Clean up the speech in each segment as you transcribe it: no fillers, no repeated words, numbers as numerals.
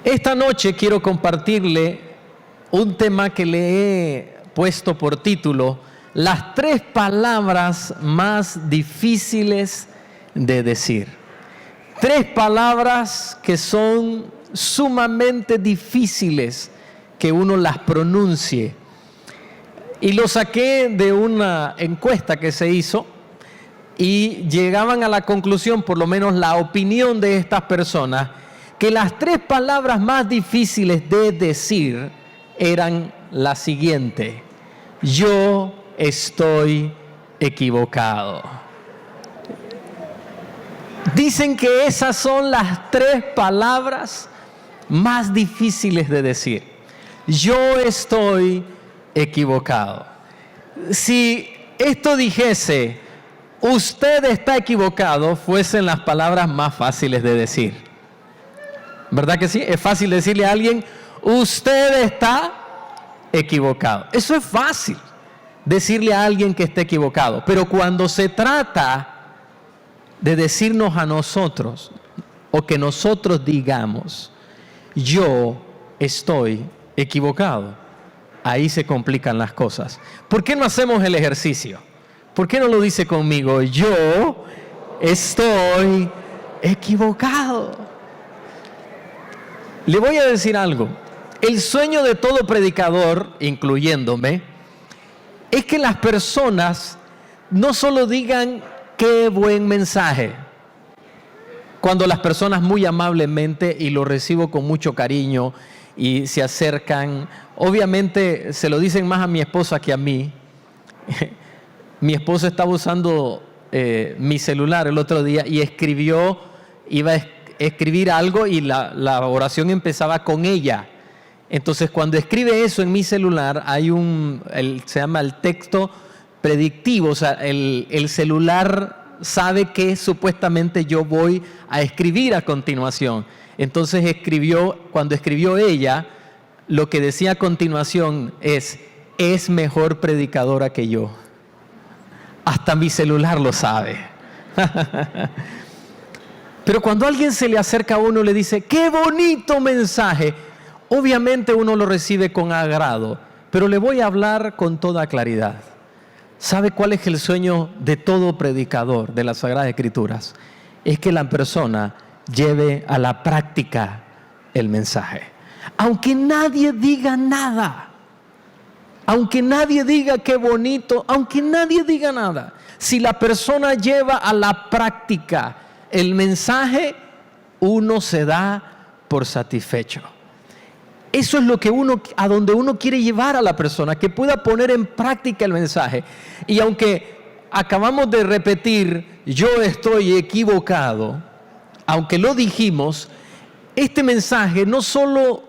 Esta noche quiero compartirle un tema que le he puesto por título: las 3 palabras más difíciles de decir. 3 palabras que son sumamente difíciles que uno las pronuncie. Y lo saqué de una encuesta que se hizo y llegaban a la conclusión, por lo menos la opinión de estas personas, que las 3 palabras más difíciles de decir eran las siguientes: yo estoy equivocado. Dicen que esas son las 3 palabras más difíciles de decir. Yo estoy equivocado. Si esto dijese, usted está equivocado, fuesen las palabras más fáciles de decir. ¿Verdad que sí? Es fácil decirle a alguien, usted está equivocado. Eso es fácil, decirle a alguien que está equivocado. Pero cuando se trata de decirnos a nosotros, o que nosotros digamos, yo estoy equivocado, ahí se complican las cosas. ¿Por qué no hacemos el ejercicio? ¿Por qué no lo dice conmigo? Yo estoy equivocado. Le voy a decir algo. El sueño de todo predicador, incluyéndome, es que las personas no solo digan qué buen mensaje. Cuando las personas muy amablemente, y lo recibo con mucho cariño, y se acercan, obviamente se lo dicen más a mi esposa que a mí. Mi esposa estaba usando mi celular el otro día y iba a escribir algo y la oración empezaba con ella. Entonces cuando escribe eso en mi celular hay se llama el texto predictivo, o sea, el celular sabe que supuestamente yo voy a escribir a continuación. Entonces cuando escribió ella, lo que decía a continuación es mejor predicadora que yo. Hasta mi celular lo sabe. Pero cuando alguien se le acerca a uno y le dice, ¡qué bonito mensaje!, obviamente uno lo recibe con agrado, pero le voy a hablar con toda claridad. ¿Sabe cuál es el sueño de todo predicador de las Sagradas Escrituras? Es que la persona lleve a la práctica el mensaje. Aunque nadie diga nada, aunque nadie diga qué bonito, aunque nadie diga nada, si la persona lleva a la práctica el mensaje, uno se da por satisfecho. Eso es a donde uno quiere llevar a la persona, que pueda poner en práctica el mensaje. Y aunque acabamos de repetir, yo estoy equivocado, aunque lo dijimos, este mensaje no solo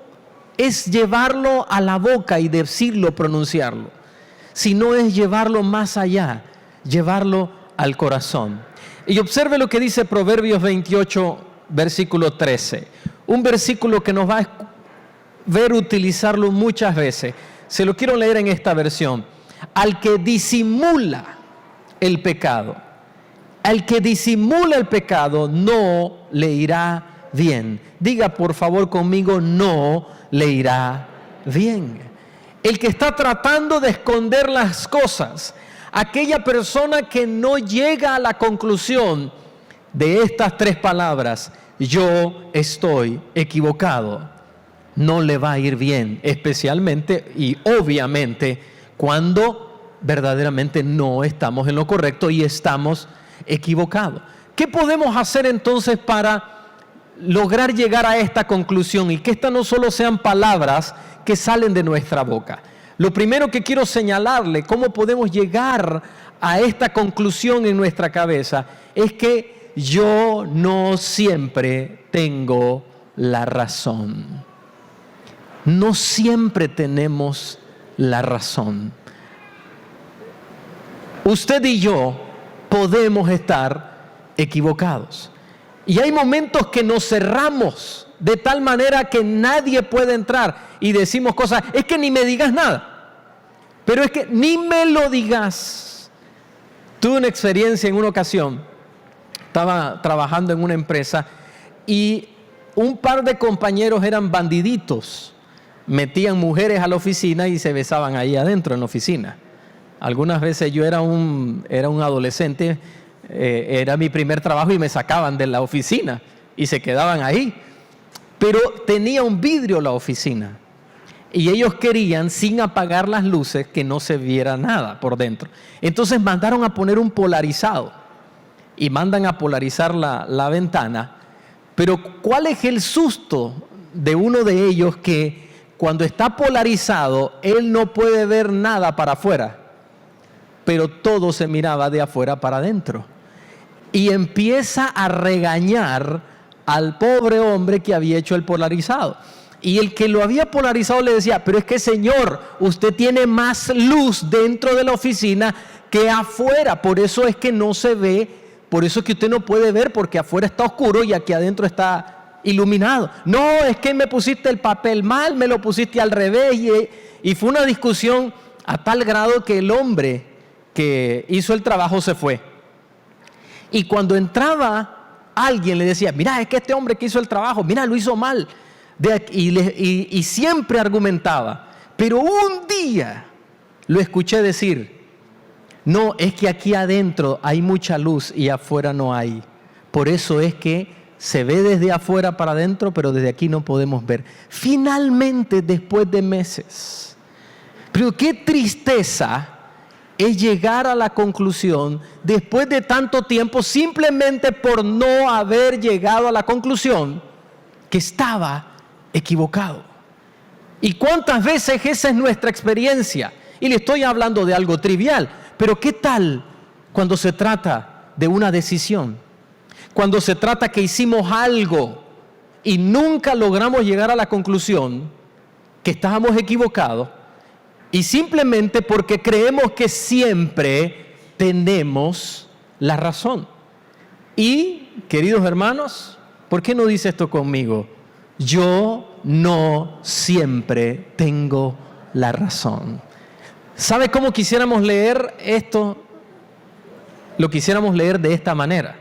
es llevarlo a la boca y decirlo, pronunciarlo, sino es llevarlo más allá, llevarlo al corazón. Y observe lo que dice Proverbios 28, versículo 13. Un versículo que nos va a ver utilizarlo muchas veces. Se lo quiero leer en esta versión. Al que disimula el pecado, no le irá bien. Diga por favor conmigo, no le irá bien. El que está tratando de esconder las cosas, aquella persona que no llega a la conclusión de estas 3 palabras, yo estoy equivocado, no le va a ir bien, especialmente y obviamente cuando verdaderamente no estamos en lo correcto y estamos equivocados. ¿Qué podemos hacer entonces para lograr llegar a esta conclusión y que estas no solo sean palabras que salen de nuestra boca? Lo primero que quiero señalarle, cómo podemos llegar a esta conclusión en nuestra cabeza, es que yo no siempre tengo la razón. No siempre tenemos la razón. Usted y yo podemos estar equivocados. Y hay momentos que nos cerramos de tal manera que nadie puede entrar y decimos cosas, es que ni me digas nada. Pero es que ni me lo digas. Tuve una experiencia en una ocasión. Estaba trabajando en una empresa y un par de compañeros eran bandiditos. Metían mujeres a la oficina y se besaban ahí adentro en la oficina. Algunas veces yo era un adolescente, era mi primer trabajo y me sacaban de la oficina y se quedaban ahí. Pero tenía un vidrio la oficina y ellos querían, sin apagar las luces, que no se viera nada por dentro. Entonces mandaron a poner un polarizado y mandan a polarizar la ventana. Pero ¿cuál es el susto de uno de ellos? Que cuando está polarizado, él no puede ver nada para afuera, pero todo se miraba de afuera para adentro. Y empieza a regañar al pobre hombre que había hecho el polarizado. Y el que lo había polarizado le decía: pero es que, señor, usted tiene más luz dentro de la oficina que afuera, por eso es que no se ve, por eso es que usted no puede ver, porque afuera está oscuro y aquí adentro está iluminado. No, es que me pusiste el papel mal, me lo pusiste al revés. Y fue una discusión a tal grado que el hombre que hizo el trabajo se fue. Y cuando entraba alguien le decía: mira, es que este hombre que hizo el trabajo, mira, lo hizo mal. Y siempre argumentaba. Pero un día lo escuché decir: no, es que aquí adentro hay mucha luz y afuera no hay. Por eso es que se ve desde afuera para adentro, pero desde aquí no podemos ver. Finalmente, después de meses. Pero qué tristeza es llegar a la conclusión, después de tanto tiempo, simplemente por no haber llegado a la conclusión, que estaba equivocado. ¿Y cuántas veces esa es nuestra experiencia? Y le estoy hablando de algo trivial, pero ¿qué tal cuando se trata de una decisión? Cuando se trata que hicimos algo y nunca logramos llegar a la conclusión que estábamos equivocados, y simplemente porque creemos que siempre tenemos la razón. Y, queridos hermanos, ¿por qué no dice esto conmigo? Yo no siempre tengo la razón. ¿Sabe cómo quisiéramos leer esto? Lo quisiéramos leer de esta manera.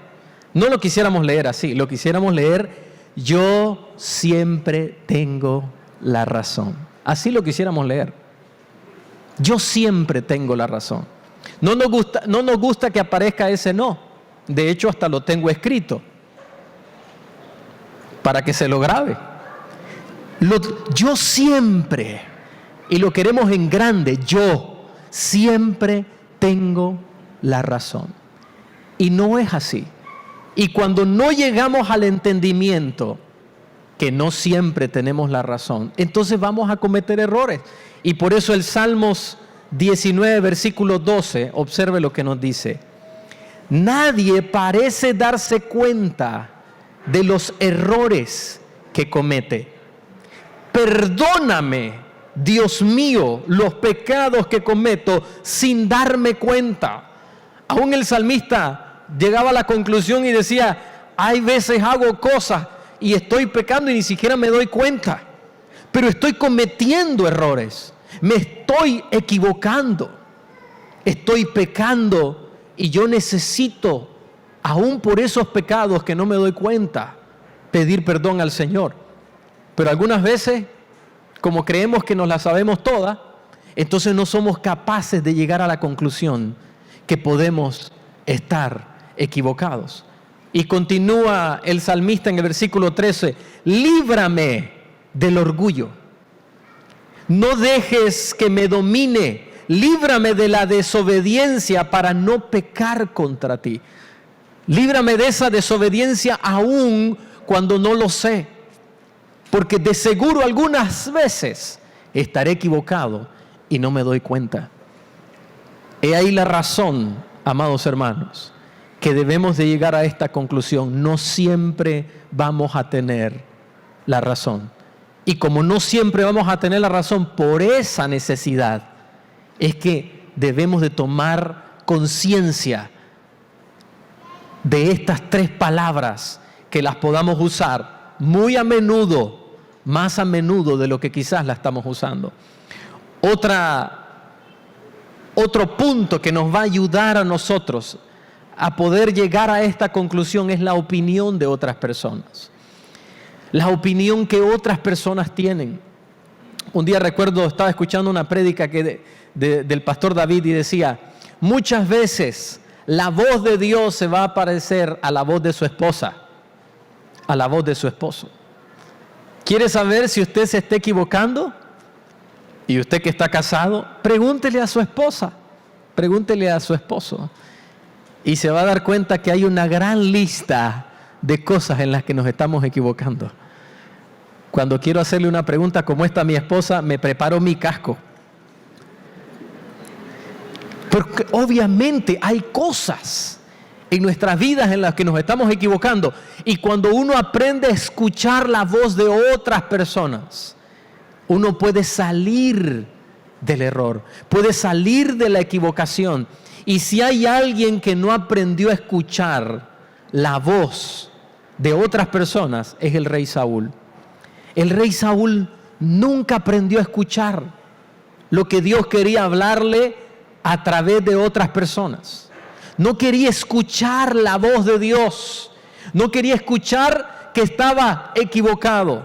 No lo quisiéramos leer así, lo quisiéramos leer: yo siempre tengo la razón. Así lo quisiéramos leer. Yo siempre tengo la razón. No nos gusta que aparezca ese no. De hecho, hasta lo tengo escrito para que se lo grabe. Yo siempre, y lo queremos en grande, yo siempre tengo la razón. Y no es así. Y cuando no llegamos al entendimiento que no siempre tenemos la razón, entonces vamos a cometer errores. Y por eso el Salmos 19, versículo 12, observe lo que nos dice: nadie parece darse cuenta de los errores que comete. Perdóname, Dios mío, los pecados que cometo sin darme cuenta. Aún el salmista llegaba a la conclusión y decía: hay veces hago cosas y estoy pecando y ni siquiera me doy cuenta, pero estoy cometiendo errores, me estoy equivocando, estoy pecando, y yo necesito, aún por esos pecados que no me doy cuenta, pedir perdón al Señor. Pero algunas veces, como creemos que nos la sabemos todas, entonces no somos capaces de llegar a la conclusión que podemos estar equivocados. Y continúa el salmista en el versículo 13: líbrame del orgullo, no dejes que me domine, líbrame de la desobediencia para no pecar contra ti. Líbrame de esa desobediencia aún cuando no lo sé, porque de seguro algunas veces estaré equivocado y no me doy cuenta. He ahí la razón, amados hermanos, que debemos de llegar a esta conclusión: no siempre vamos a tener la razón. Y como no siempre vamos a tener la razón, por esa necesidad es que debemos de tomar conciencia de estas tres palabras, que las podamos usar muy a menudo, más a menudo de lo que quizás la estamos usando. Otro punto que nos va a ayudar a nosotros a poder llegar a esta conclusión es la opinión de otras personas. la opinión que otras personas tienen. Un día recuerdo, estaba escuchando una prédica del pastor David y decía, muchas veces la voz de Dios se va a parecer a la voz de su esposa, a la voz de su esposo. ¿Quiere saber si usted se está equivocando? Y usted que está casado, pregúntele a su esposa, pregúntele a su esposo. Y se va a dar cuenta que hay una gran lista de cosas en las que nos estamos equivocando. Cuando quiero hacerle una pregunta como esta a mi esposa, me preparo mi casco. Porque obviamente hay cosas en nuestras vidas en las que nos estamos equivocando. Y cuando uno aprende a escuchar la voz de otras personas, uno puede salir del error, puede salir de la equivocación. Y si hay alguien que no aprendió a escuchar la voz de otras personas, es el rey Saúl. El rey Saúl nunca aprendió a escuchar lo que Dios quería hablarle a través de otras personas. No quería escuchar la voz de Dios. No quería escuchar que estaba equivocado.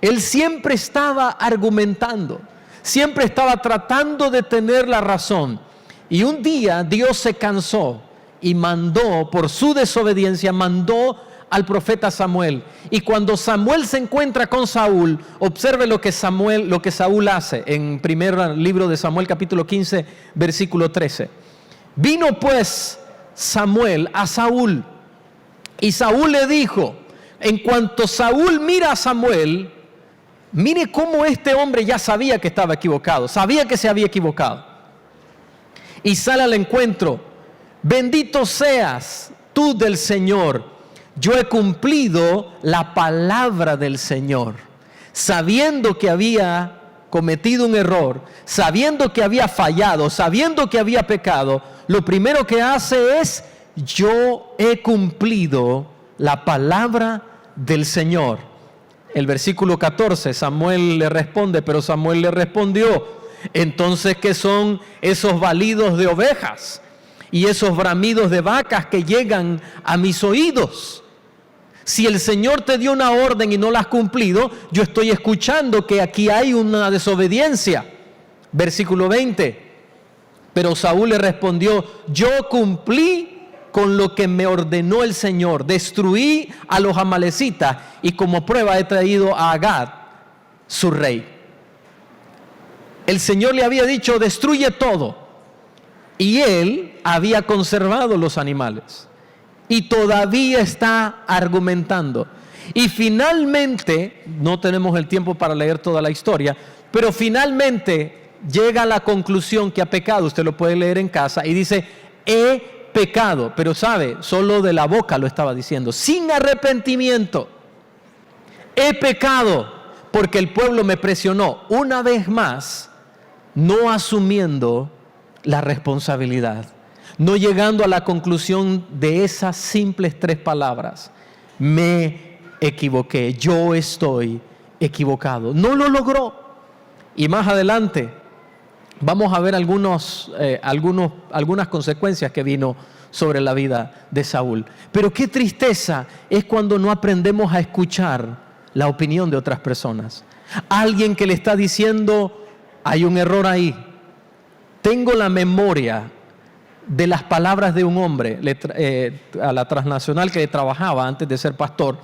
Él siempre estaba argumentando. Siempre estaba tratando de tener la razón. Y un día Dios se cansó y mandó, por su desobediencia, mandó al profeta Samuel. Y cuando Samuel se encuentra con Saúl, observe lo que Saúl hace en primer libro de Samuel, capítulo 15, versículo 13. Vino pues Samuel a Saúl, y Saúl le dijo, en cuanto Saúl mira a Samuel, mire cómo este hombre ya sabía que estaba equivocado, sabía que se había equivocado. Y sale al encuentro, bendito seas tú del Señor, yo he cumplido la palabra del Señor, sabiendo que había cometido un error, sabiendo que había fallado, sabiendo que había pecado. Lo primero que hace es, yo he cumplido la palabra del Señor. El versículo 14, Samuel le responde, pero Samuel le respondió, entonces, ¿qué son esos balidos de ovejas y esos bramidos de vacas que llegan a mis oídos? Si el Señor te dio una orden y no la has cumplido, yo estoy escuchando que aquí hay una desobediencia. Versículo 20. Pero Saúl le respondió, yo cumplí con lo que me ordenó el Señor. Destruí a los amalecitas y como prueba he traído a Agag, su rey. El Señor le había dicho, destruye todo. Y él había conservado los animales. Y todavía está argumentando. Y finalmente, no tenemos el tiempo para leer toda la historia, pero finalmente llega a la conclusión que ha pecado. Usted lo puede leer en casa y dice, he pecado. Pero sabe, solo de la boca lo estaba diciendo, sin arrepentimiento. He pecado porque el pueblo me presionó. Una vez más, no asumiendo la responsabilidad. No llegando a la conclusión de esas simples 3 palabras. Me equivoqué, yo estoy equivocado. No lo logró. Y más adelante vamos a ver algunas consecuencias que vino sobre la vida de Saúl. Pero qué tristeza es cuando no aprendemos a escuchar la opinión de otras personas. Alguien que le está diciendo, hay un error ahí. Tengo la memoria de las palabras de un hombre a la transnacional que trabajaba antes de ser pastor.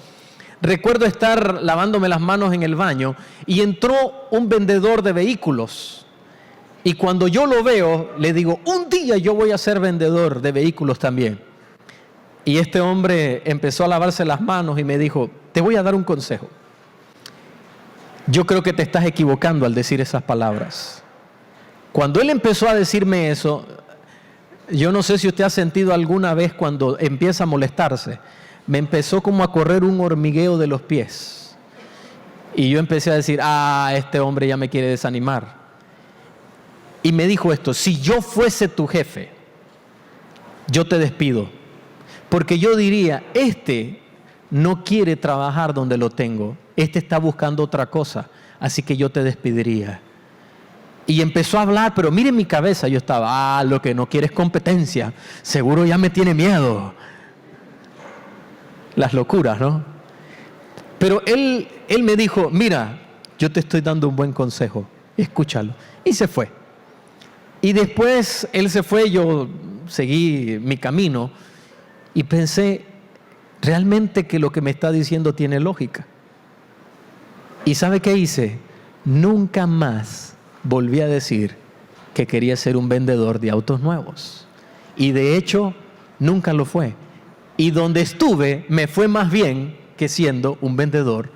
Recuerdo estar lavándome las manos en el baño y entró un vendedor de vehículos. Y cuando yo lo veo, le digo, un día yo voy a ser vendedor de vehículos también. Y este hombre empezó a lavarse las manos y me dijo, te voy a dar un consejo. Yo creo que te estás equivocando al decir esas palabras. Cuando él empezó a decirme eso, yo no sé si usted ha sentido alguna vez cuando empieza a molestarse, me empezó como a correr un hormigueo de los pies. Y yo empecé a decir, este hombre ya me quiere desanimar. Y me dijo esto, si yo fuese tu jefe, yo te despido. Porque yo diría, no quiere trabajar donde lo tengo, está buscando otra cosa, así que yo te despediría. Y empezó a hablar, pero mire mi cabeza, yo estaba, lo que no quiere es competencia, seguro ya me tiene miedo. Las locuras, ¿no? Pero él me dijo, mira, yo te estoy dando un buen consejo, escúchalo. Y se fue. Y después él se fue, yo seguí mi camino y pensé, realmente que lo que me está diciendo tiene lógica. ¿Y sabe qué hice? Nunca más volví a decir que quería ser un vendedor de autos nuevos. Y de hecho, nunca lo fue. Y donde estuve, me fue más bien que siendo un vendedor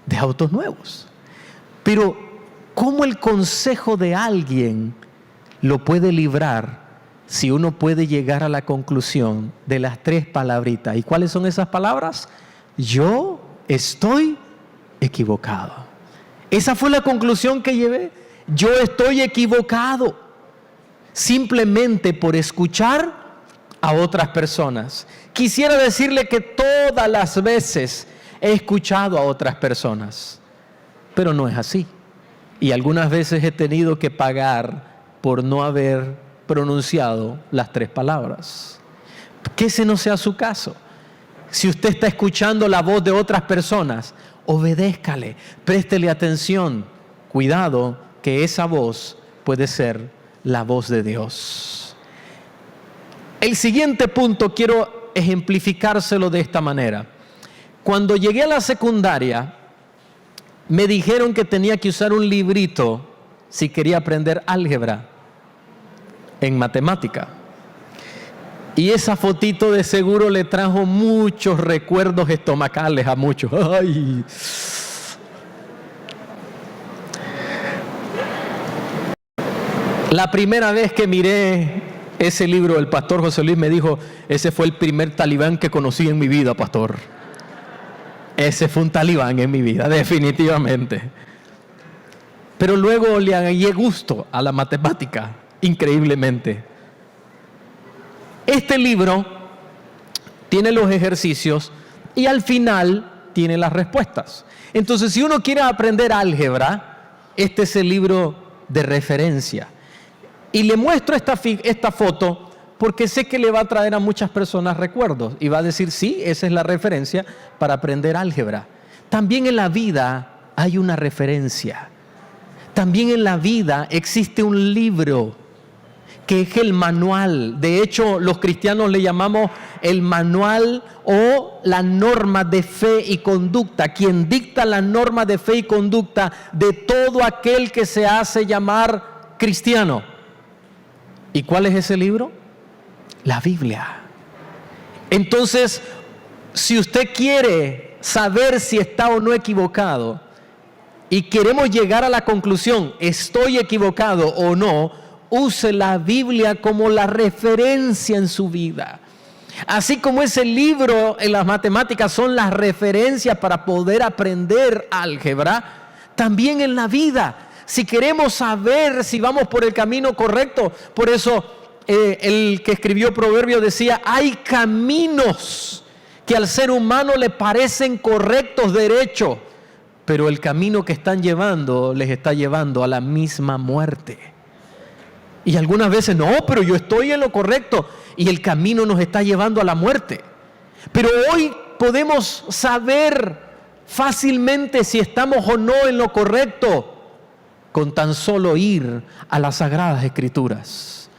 de autos nuevos. Pero, ¿cómo el consejo de alguien lo puede librar si uno puede llegar a la conclusión de las 3 palabritas? ¿Y cuáles son esas palabras? Yo estoy equivocado. Esa fue la conclusión que llevé. Yo estoy equivocado. Simplemente por escuchar a otras personas. Quisiera decirle que todas las veces he escuchado a otras personas, pero no es así. Y algunas veces he tenido que pagar por no haber pronunciado las 3 palabras. Que ese no sea su caso. Si usted está escuchando la voz de otras personas, obedézcale, préstele atención. Cuidado, que esa voz puede ser la voz de Dios. El siguiente punto quiero ejemplificárselo de esta manera. Cuando llegué a la secundaria, me dijeron que tenía que usar un librito si quería aprender álgebra en matemática. Y esa fotito de seguro le trajo muchos recuerdos estomacales a muchos. ¡Ay! La primera vez que miré ese libro, el pastor José Luis me dijo, ese fue el primer talibán que conocí en mi vida, pastor. Ese fue un talibán en mi vida, definitivamente. Pero luego le hallé gusto a la matemática, increíblemente. Este libro tiene los ejercicios y al final tiene las respuestas. Entonces, si uno quiere aprender álgebra, este es el libro de referencia. Y le muestro esta foto porque sé que le va a traer a muchas personas recuerdos y va a decir, sí, esa es la referencia para aprender álgebra. También en la vida hay una referencia. También en la vida existe un libro que es el manual. De hecho, los cristianos le llamamos el manual o la norma de fe y conducta. Quien dicta la norma de fe y conducta de todo aquel que se hace llamar cristiano. ¿Y cuál es ese libro? La Biblia. Entonces, si usted quiere saber si está o no equivocado y queremos llegar a la conclusión, ¿estoy equivocado o no?, use la Biblia como la referencia en su vida. Así como ese libro en las matemáticas son las referencias para poder aprender álgebra, también en la vida. Si queremos saber si vamos por el camino correcto, por eso el que escribió Proverbios decía, hay caminos que al ser humano le parecen correctos, derechos, pero el camino que están llevando les está llevando a la misma muerte. Y algunas veces, no, pero yo estoy en lo correcto y el camino nos está llevando a la muerte. Pero hoy podemos saber fácilmente si estamos o no en lo correcto con tan solo ir a las Sagradas Escrituras.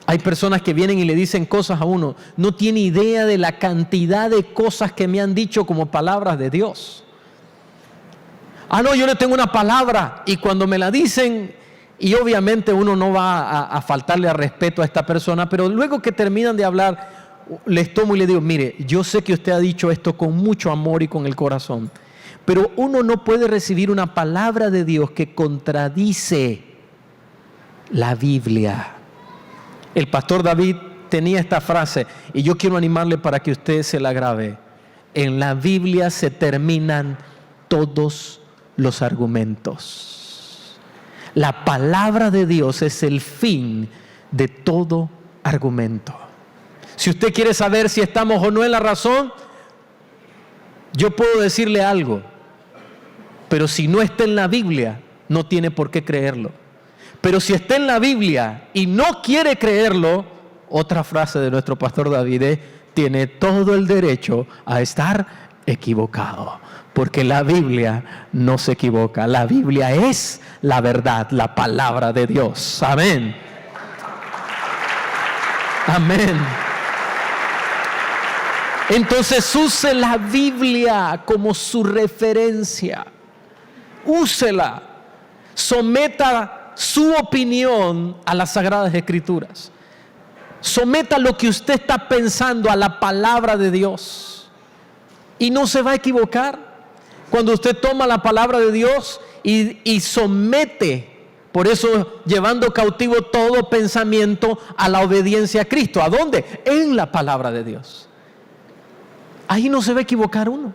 Hay personas que vienen y le dicen cosas a uno, no tiene idea de la cantidad de cosas que me han dicho como palabras de Dios. Ah, no, yo le tengo una palabra y cuando me la dicen, y obviamente uno no va a faltarle al respeto a esta persona, pero luego que terminan de hablar, les tomo y les digo, mire, yo sé que usted ha dicho esto con mucho amor y con el corazón, pero uno no puede recibir una palabra de Dios que contradice la Biblia. El pastor David tenía esta frase, y yo quiero animarle para que usted se la grabe. En la Biblia se terminan todos los argumentos. La palabra de Dios es el fin de todo argumento. Si usted quiere saber si estamos o no en la razón, yo puedo decirle algo, pero si no está en la Biblia, no tiene por qué creerlo. Pero si está en la Biblia y no quiere creerlo, otra frase de nuestro pastor David, tiene todo el derecho a estar equivocado. Porque la Biblia no se equivoca. La Biblia es la verdad, la palabra de Dios. Amén. Amén. Entonces use la Biblia como su referencia. Úsela. Someta su opinión a las Sagradas Escrituras. Someta lo que usted está pensando a la palabra de Dios. Y no se va a equivocar. Cuando usted toma la palabra de Dios y somete, por eso llevando cautivo todo pensamiento a la obediencia a Cristo. ¿A dónde? En la palabra de Dios. Ahí no se va a equivocar uno.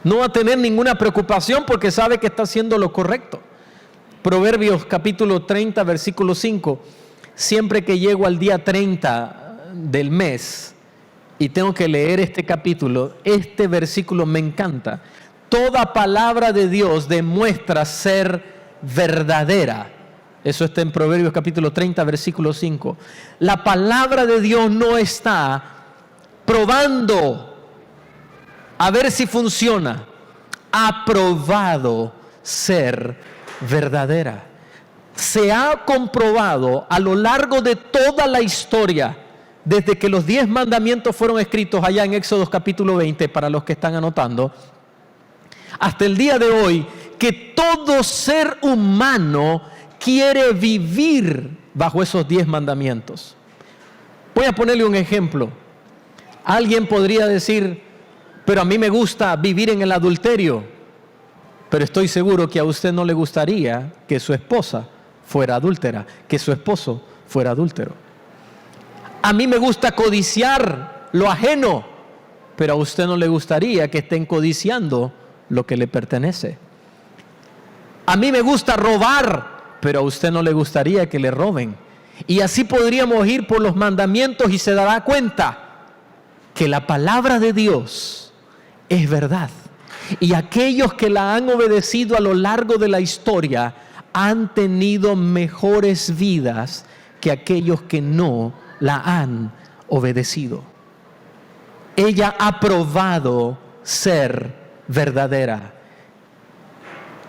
No va a tener ninguna preocupación porque sabe que está haciendo lo correcto. Proverbios capítulo 30, versículo 5. Siempre que llego al día 30 del mes y tengo que leer este capítulo, este versículo me encanta. Toda palabra de Dios demuestra ser verdadera. Eso está en Proverbios capítulo 30, versículo 5. La palabra de Dios no está probando a ver si funciona. Ha probado ser verdadera. Se ha comprobado a lo largo de toda la historia, desde que los 10 mandamientos fueron escritos allá en Éxodo capítulo 20, para los que están anotando, hasta el día de hoy, que todo ser humano quiere vivir bajo esos 10 mandamientos. Voy a ponerle un ejemplo. Alguien podría decir, pero a mí me gusta vivir en el adulterio, pero estoy seguro que a usted no le gustaría que su esposa fuera adúltera, que su esposo fuera adúltero. A mí me gusta codiciar lo ajeno, pero a usted no le gustaría que estén codiciando lo que le pertenece. A mí me gusta robar, pero a usted no le gustaría que le roben. Y así podríamos ir por los mandamientos y se dará cuenta que la palabra de Dios es verdad. Y aquellos que la han obedecido a lo largo de la historia han tenido mejores vidas que aquellos que no la han obedecido. Ella ha probado ser verdadera.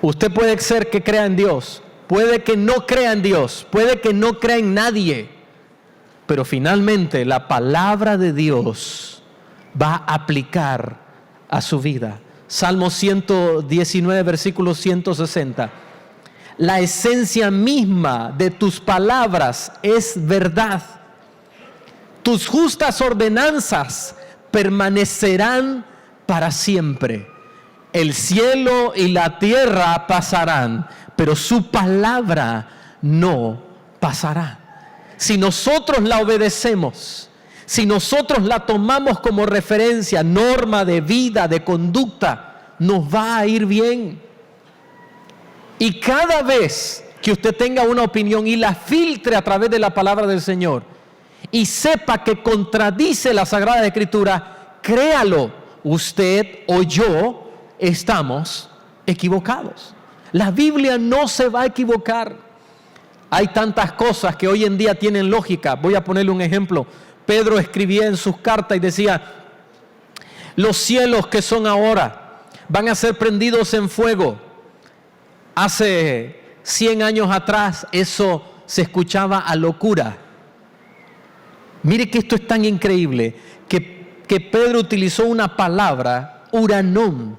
Usted puede ser que crea en Dios, puede que no crea en Dios, puede que no crea en nadie, pero finalmente la palabra de Dios va a aplicar a su vida. Salmo 119, versículo 160. La esencia misma de tus palabras es verdad. Tus justas ordenanzas permanecerán para siempre. El cielo y la tierra pasarán, pero su palabra no pasará. Si nosotros la obedecemos, si nosotros la tomamos como referencia, norma de vida, de conducta, nos va a ir bien. Y cada vez que usted tenga una opinión y la filtre a través de la palabra del Señor y sepa que contradice la Sagrada Escritura, créalo, usted o yo estamos equivocados. La Biblia no se va a equivocar. Hay tantas cosas que hoy en día tienen lógica. Voy a ponerle un ejemplo. Pedro escribía en sus cartas y decía, los cielos que son ahora van a ser prendidos en fuego. Hace 100 años atrás eso se escuchaba a locura. Mire que esto es tan increíble que Pedro utilizó una palabra, uranón.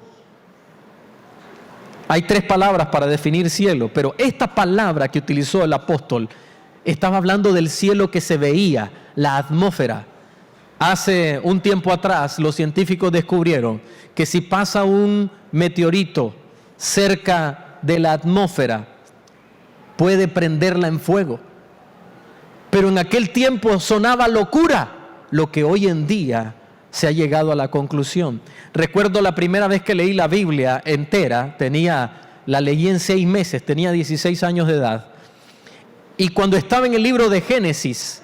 Hay 3 palabras para definir cielo, pero esta palabra que utilizó el apóstol estaba hablando del cielo que se veía, la atmósfera. Hace un tiempo atrás los científicos descubrieron que si pasa un meteorito cerca de la atmósfera, puede prenderla en fuego. Pero en aquel tiempo sonaba locura, lo que hoy en día se ha llegado a la conclusión. Recuerdo la primera vez que leí la Biblia entera, la leí en 6 meses, tenía 16 años de edad. Y cuando estaba en el libro de Génesis,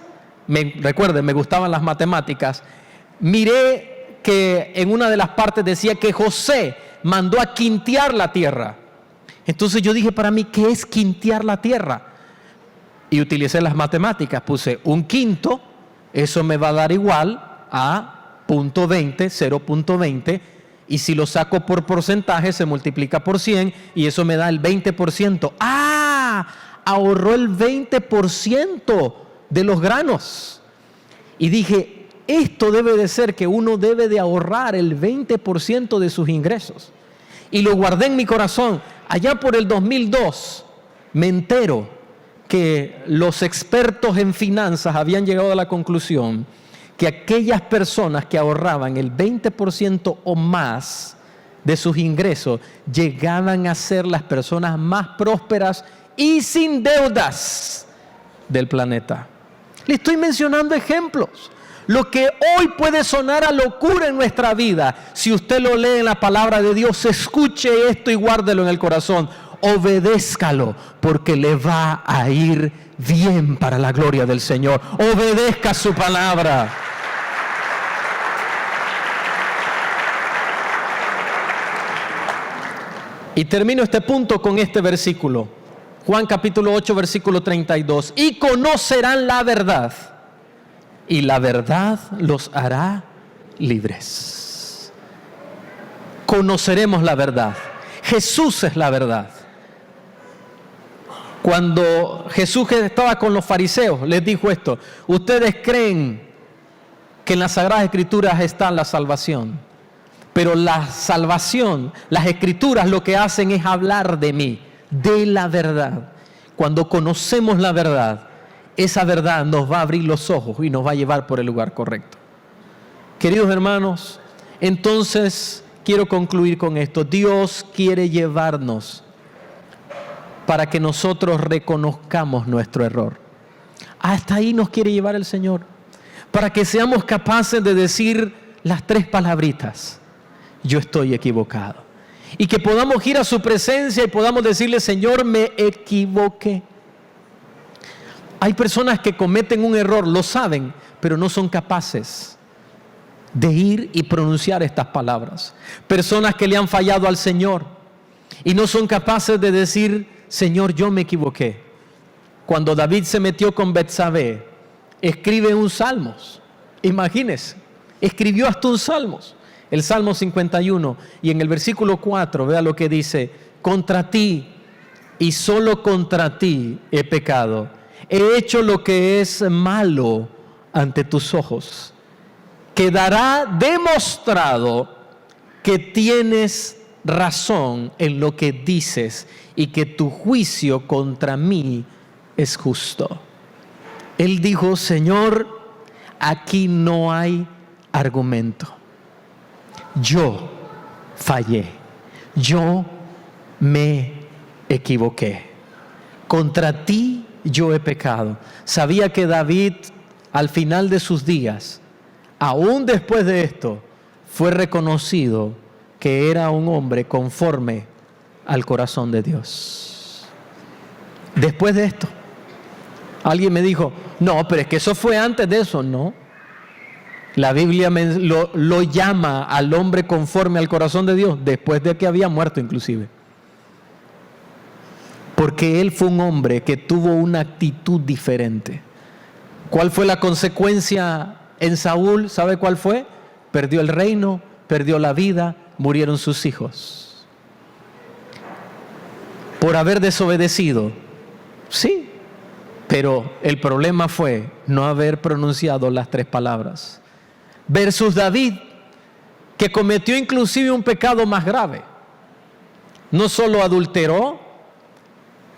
recuerden, me gustaban las matemáticas, miré que en una de las partes decía que José mandó a quintear la tierra. Entonces yo dije para mí, ¿qué es quintear la tierra? Y utilicé las matemáticas, puse un quinto, eso me va a dar igual a 0.20, Y si lo saco por porcentaje, se multiplica por 100 y eso me da el 20%. ¡Ah! Ahorró el 20% de los granos. Y dije, esto debe de ser que uno debe de ahorrar el 20% de sus ingresos. Y lo guardé en mi corazón. Allá por el 2002 me entero que los expertos en finanzas habían llegado a la conclusión que aquellas personas que ahorraban el 20% o más de sus ingresos llegaban a ser las personas más prósperas y sin deudas del planeta. Le estoy mencionando ejemplos. Lo que hoy puede sonar a locura en nuestra vida, si usted lo lee en la palabra de Dios, escuche esto y guárdelo en el corazón. Obedézcalo, porque le va a ir bien para la gloria del Señor. Obedezca su palabra. Y termino este punto con este versículo. Juan capítulo 8, versículo 32. Y conocerán la verdad, y la verdad los hará libres. Conoceremos la verdad. Jesús es la verdad. Cuando Jesús estaba con los fariseos, les dijo esto: ustedes creen que en las Sagradas Escrituras está la salvación, pero la salvación, las Escrituras lo que hacen es hablar de mí, de la verdad. Cuando conocemos la verdad, esa verdad nos va a abrir los ojos y nos va a llevar por el lugar correcto. Queridos hermanos, entonces quiero concluir con esto. Dios quiere llevarnos para que nosotros reconozcamos nuestro error. Hasta ahí nos quiere llevar el Señor, para que seamos capaces de decir las 3 palabritas: yo estoy equivocado. Y que podamos ir a su presencia y podamos decirle: Señor, me equivoqué. Hay personas que cometen un error, lo saben, pero no son capaces de ir y pronunciar estas palabras. Personas que le han fallado al Señor y no son capaces de decir: Señor, yo me equivoqué. Cuando David se metió con Betsabé, escribe un salmos. Imagínense, escribió hasta un salmos. El Salmo 51, y en el versículo 4, vea lo que dice: contra ti y solo contra ti he pecado. He hecho lo que es malo ante tus ojos. Quedará demostrado que tienes razón en lo que dices y que tu juicio contra mí es justo. Él dijo: Señor, aquí no hay argumento. Yo fallé, yo me equivoqué, contra ti yo he pecado. Sabía que David, al final de sus días, aún después de esto, fue reconocido que era un hombre conforme al corazón de Dios. Después de esto, alguien me dijo: no, pero es que eso fue antes de eso. No. La Biblia lo llama al hombre conforme al corazón de Dios después de que había muerto inclusive. Porque él fue un hombre que tuvo una actitud diferente. ¿Cuál fue la consecuencia en Saúl? ¿Sabe cuál fue? Perdió el reino, perdió la vida, murieron sus hijos. Por haber desobedecido. Sí, pero el problema fue no haber pronunciado las 3 palabras. Versus David, que cometió inclusive un pecado más grave. No solo adulteró,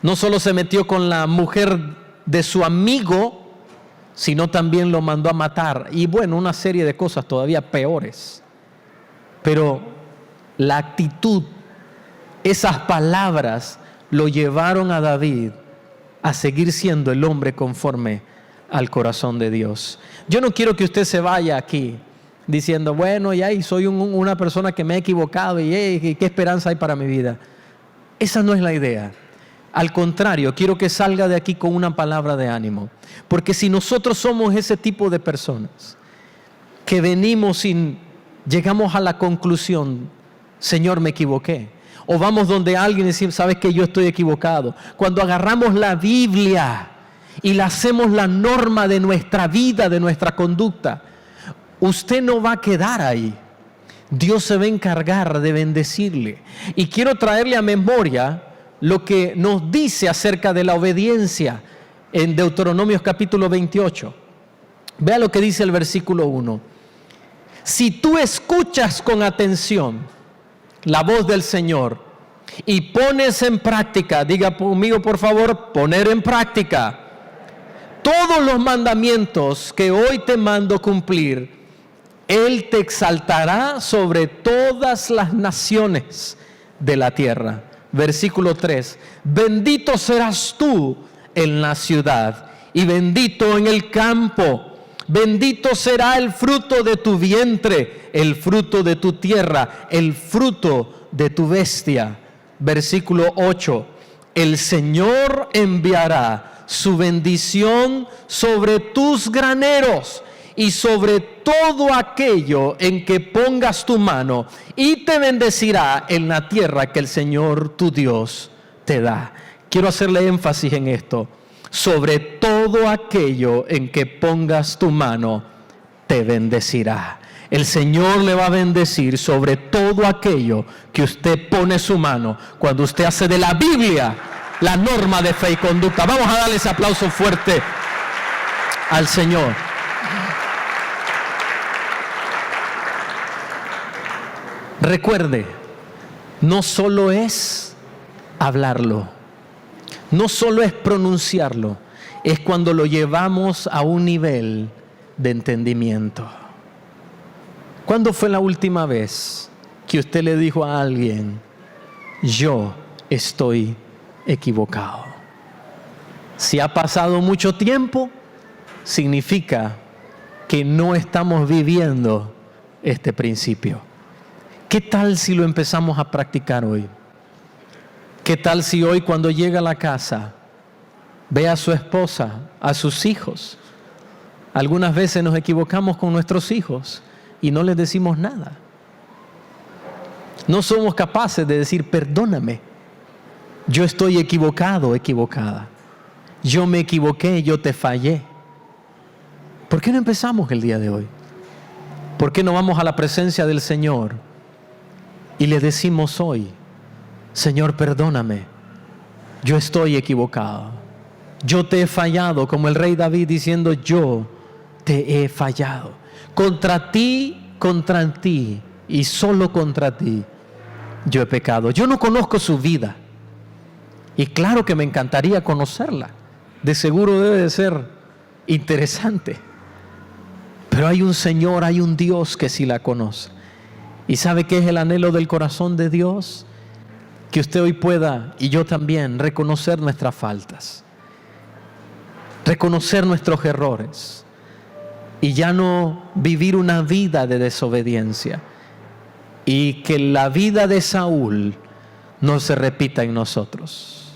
no solo se metió con la mujer de su amigo, sino también lo mandó a matar. Y bueno, una serie de cosas todavía peores. Pero la actitud, esas palabras, lo llevaron a David a seguir siendo el hombre conforme al corazón de Dios. Yo no quiero que usted se vaya aquí diciendo: bueno, ya soy una persona que me he equivocado y ¿qué esperanza hay para mi vida? Esa no es la idea. Al contrario, quiero que salga de aquí con una palabra de ánimo. Porque si nosotros somos ese tipo de personas que venimos y llegamos a la conclusión: Señor, me equivoqué. O vamos donde alguien y decimos: sabes que yo estoy equivocado. Cuando agarramos la Biblia y la hacemos la norma de nuestra vida, de nuestra conducta, usted no va a quedar ahí, Dios se va a encargar de bendecirle. Y quiero traerle a memoria lo que nos dice acerca de la obediencia en Deuteronomios capítulo 28. Vea lo que dice el versículo 1. Si tú escuchas con atención la voz del Señor y pones en práctica, diga conmigo por favor, poner en práctica todos los mandamientos que hoy te mando cumplir, Él te exaltará sobre todas las naciones de la tierra. Versículo 3. Bendito serás tú en la ciudad y bendito en el campo. Bendito será el fruto de tu vientre, el fruto de tu tierra, el fruto de tu bestia. Versículo 8. El Señor enviará su bendición sobre tus graneros y sobre todo aquello en que pongas tu mano, y te bendecirá en la tierra que el Señor tu Dios te da. Quiero hacerle énfasis en esto. Sobre todo aquello en que pongas tu mano, te bendecirá. El Señor le va a bendecir sobre todo aquello que usted pone su mano cuando usted hace de la Biblia la norma de fe y conducta. Vamos a darle ese aplauso fuerte al Señor. Recuerde, no solo es hablarlo, no solo es pronunciarlo, es cuando lo llevamos a un nivel de entendimiento. ¿Cuándo fue la última vez que usted le dijo a alguien, yo estoy equivocado? Si ha pasado mucho tiempo, significa que no estamos viviendo este principio. ¿Qué tal si lo empezamos a practicar hoy? ¿Qué tal si hoy cuando llega a la casa ve a su esposa, a sus hijos? Algunas veces nos equivocamos con nuestros hijos y no les decimos nada. No somos capaces de decir, perdóname, yo estoy equivocado, equivocada. Yo me equivoqué, yo te fallé. ¿Por qué no empezamos el día de hoy? ¿Por qué no vamos a la presencia del Señor y le decimos hoy, Señor, perdóname, yo estoy equivocado, yo te he fallado, como el rey David diciendo, yo te he fallado, contra ti y solo contra ti yo he pecado. Yo no conozco su vida y claro que me encantaría conocerla, de seguro debe de ser interesante, pero hay un Señor, hay un Dios que sí la conoce. ¿Y sabe qué es el anhelo del corazón de Dios? Que usted hoy pueda, y yo también, reconocer nuestras faltas, reconocer nuestros errores, y ya no vivir una vida de desobediencia, y que la vida de Saúl no se repita en nosotros.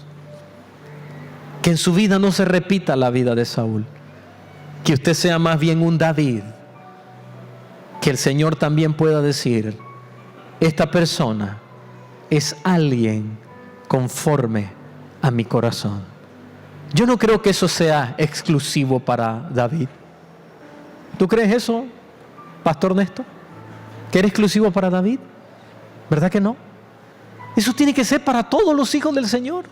Que en su vida no se repita la vida de Saúl. Que usted sea más bien un David. Que el Señor también pueda decir, esta persona es alguien conforme a mi corazón. Yo no creo que eso sea exclusivo para David. ¿Tú crees eso, Pastor Néstor? ¿Que era exclusivo para David? ¿Verdad que no? Eso tiene que ser para todos los hijos del Señor.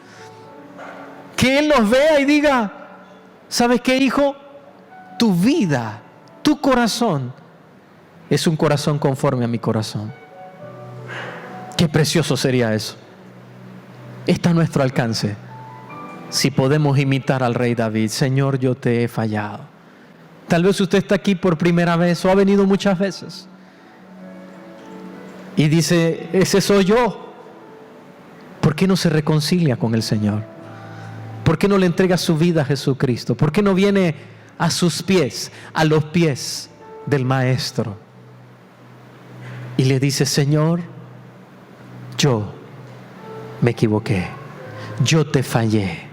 Que Él los vea y diga, ¿sabes qué, hijo? Tu vida, tu corazón es un corazón conforme a mi corazón. Qué precioso sería eso. Está a nuestro alcance si podemos imitar al rey David. Señor, yo te he fallado. Tal vez usted está aquí por primera vez o ha venido muchas veces y dice, ese soy yo. ¿Por qué no se reconcilia con el Señor? ¿Por qué no le entrega su vida a Jesucristo? ¿Por qué no viene a sus pies, a los pies del Maestro? Y le dice, Señor, yo me equivoqué, yo te fallé.